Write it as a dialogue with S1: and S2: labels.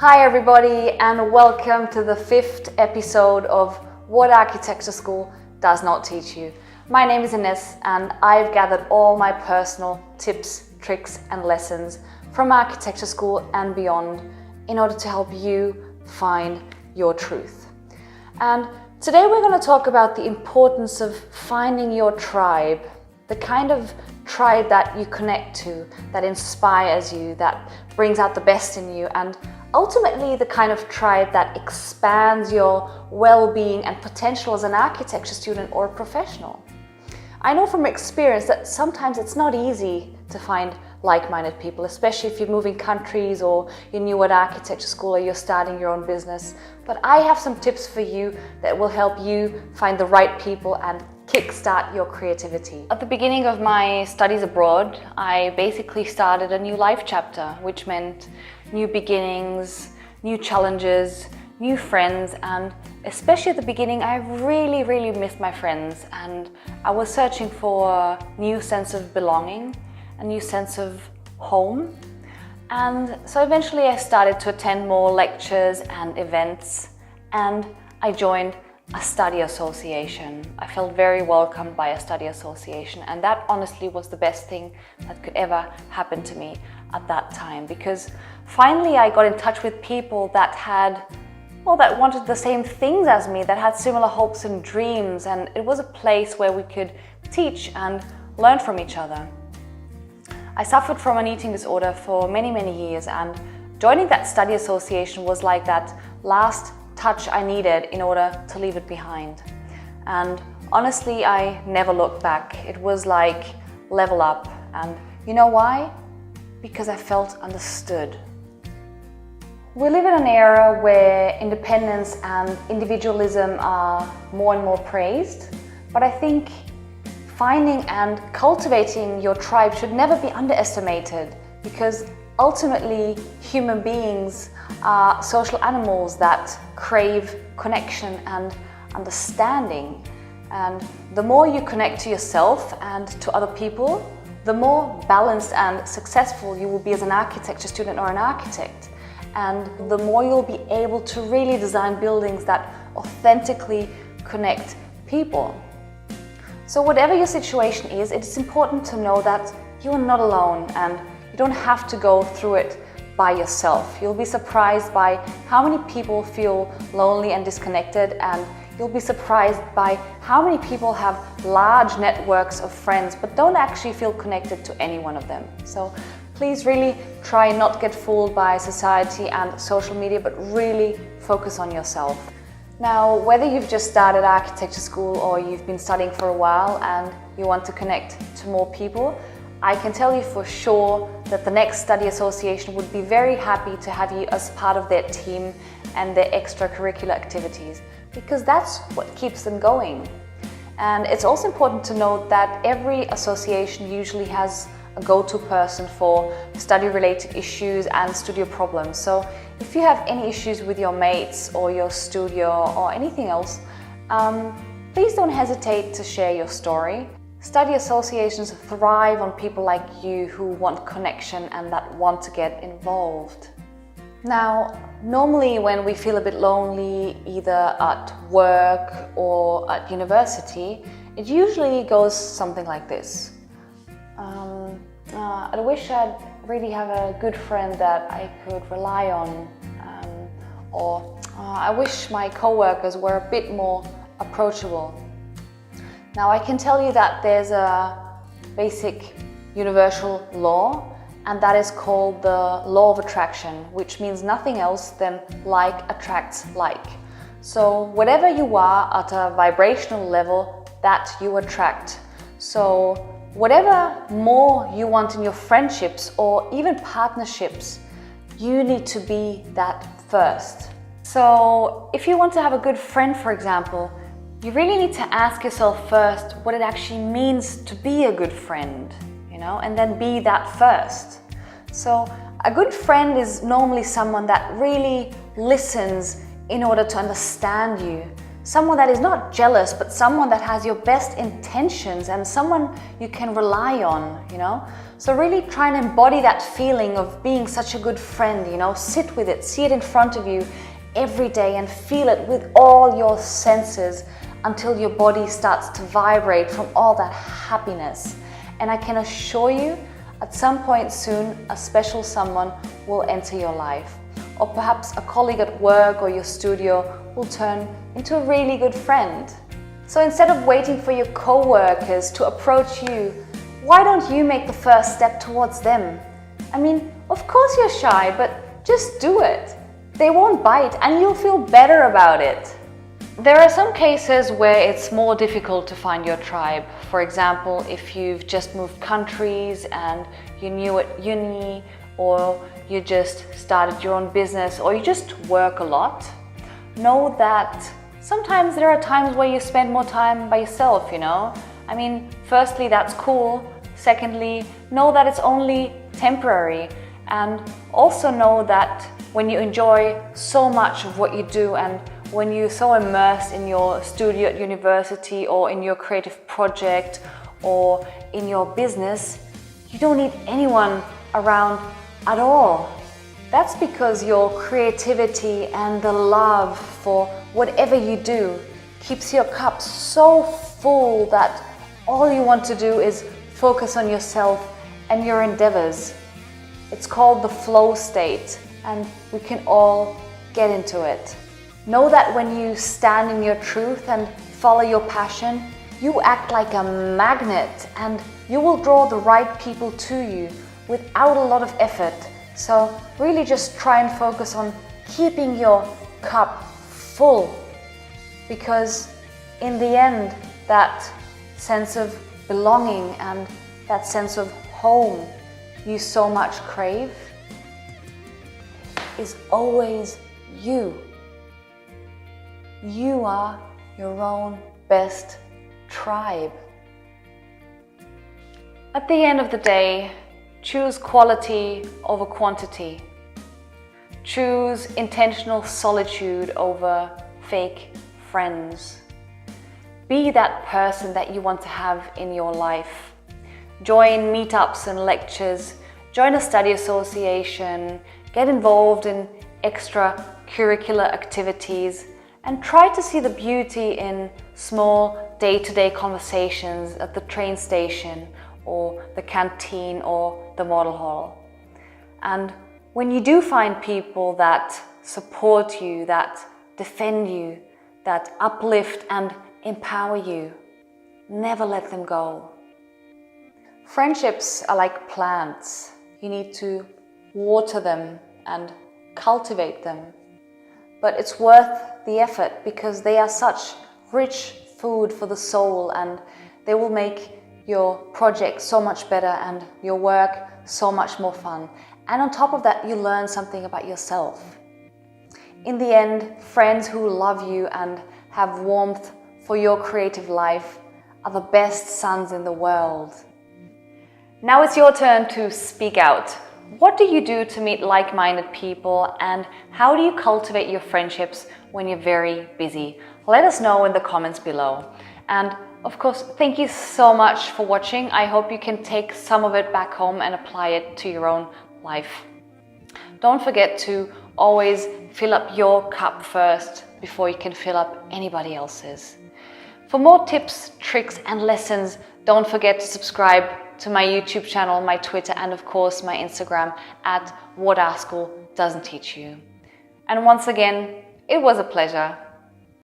S1: Hi everybody, and welcome to the 5th episode of What Architecture School Does Not Teach You. My name is Ines, and I've gathered all my personal tips, tricks and lessons from architecture school and beyond in order to help you find your truth. And today we're going to talk about the importance of finding your tribe, the kind of tribe that you connect to, that inspires you, that brings out the best in you, and ultimately the kind of tribe that expands your well-being and potential as an architecture student or a professional. I know from experience that sometimes it's not easy to find like-minded people, especially if you're moving countries or you're new at architecture school or you're starting your own business. But I have some tips for you that will help you find the right people and kickstart your creativity. At the beginning of my studies abroad, I basically started a new life chapter, which meant new beginnings, new challenges, new friends, and especially at the beginning, I really missed my friends, and I was searching for a new sense of belonging, a new sense of home. And so eventually I started to attend more lectures and events, and I joined a study association. I felt very welcomed by a study association, and that honestly was the best thing that could ever happen to me at that time, because finally I got in touch with people that that wanted the same things as me, that had similar hopes and dreams, and it was a place where we could teach and learn from each other. I suffered from an eating disorder for many years, and joining that study association was like that last touch I needed in order to leave it behind. And honestly, I never looked back. It was like level up. And you know why? Because I felt understood. We live in an era where independence and individualism are more and more praised, but I think finding and cultivating your tribe should never be underestimated, because ultimately human beings are social animals that crave connection and understanding. And the more you connect to yourself and to other people, the more balanced and successful you will be as an architecture student or an architect. And the more you'll be able to really design buildings that authentically connect people. So whatever your situation is, it's important to know that you are not alone, and you don't have to go through it by yourself. You'll be surprised by how many people feel lonely and disconnected, and you'll be surprised by how many people have large networks of friends but don't actually feel connected to any one of them. So please really try not to get fooled by society and social media, but really focus on yourself. Now, whether you've just started architecture school or you've been studying for a while and you want to connect to more people, I can tell you for sure that the next study association would be very happy to have you as part of their team and their extracurricular activities, because that's what keeps them going. And it's also important to note that every association usually has a go-to person for study-related issues and studio problems. So if you have any issues with your mates or your studio or anything else, please don't hesitate to share your story. Study associations thrive on people like you who want connection and that want to get involved. Now, normally when we feel a bit lonely, either at work or at university, it usually goes something like this. I wish I'd really have a good friend that I could rely on, or I wish my co-workers were a bit more approachable. Now, I can tell you that there's a basic universal law, and that is called the law of attraction, which means nothing else than like attracts like. So whatever you are at a vibrational level, that you attract. So whatever more you want in your friendships or even partnerships, you need to be that first. So if you want to have a good friend, for example, you really need to ask yourself first what it actually means to be a good friend, and then be that first. So a good friend is normally someone that really listens in order to understand you. Someone that is not jealous, but someone that has your best intentions and someone you can rely on, So really try and embody that feeling of being such a good friend, you know, sit with it, see it in front of you every day and feel it with all your senses until your body starts to vibrate from all that happiness. And I can assure you, at some point soon, a special someone will enter your life. Or perhaps a colleague at work or your studio will turn into a really good friend. So instead of waiting for your co-workers to approach you, why don't you make the first step towards them? I mean, of course you're shy, but just do it. They won't bite and you'll feel better about it. There are some cases where it's more difficult to find your tribe. For example, if you've just moved countries and you're new at uni, or you just started your own business, or you just work a lot, know that sometimes there are times where you spend more time by yourself, you know? I mean, firstly, that's cool. Secondly, know that it's only temporary. And also know that when you enjoy so much of what you do and when you're so immersed in your studio at university or in your creative project or in your business, you don't need anyone around at all. That's because your creativity and the love for whatever you do keeps your cup so full that all you want to do is focus on yourself and your endeavors. It's called the flow state, and we can all get into it. Know that when you stand in your truth and follow your passion, you act like a magnet and you will draw the right people to you without a lot of effort. So really just try and focus on keeping your cup full, because in the end, that sense of belonging and that sense of home you so much crave is always you. You are your own best tribe. At the end of the day, choose quality over quantity. Choose intentional solitude over fake friends. Be that person that you want to have in your life. Join meetups and lectures, join a study association, get involved in extracurricular activities, and try to see the beauty in small day-to-day conversations at the train station or the canteen or the model hall. And when you do find people that support you, that defend you, that uplift and empower you, never let them go. Friendships are like plants. You need to water them and cultivate them. But it's worth the effort because they are such rich food for the soul, and they will make your project so much better and your work so much more fun. And on top of that, you learn something about yourself. In the end, friends who love you and have warmth for your creative life are the best sons in the world. Now it's your turn to speak out. What do you do to meet like-minded people, and how do you cultivate your friendships when you're very busy? Let us know in the comments below. And of course, thank you so much for watching. I hope you can take some of it back home and apply it to your own life. Don't forget to always fill up your cup first before you can fill up anybody else's. For more tips, tricks and lessons, don't forget to subscribe to my YouTube channel, my Twitter, and of course my Instagram at WASDNTY. And once again, it was a pleasure.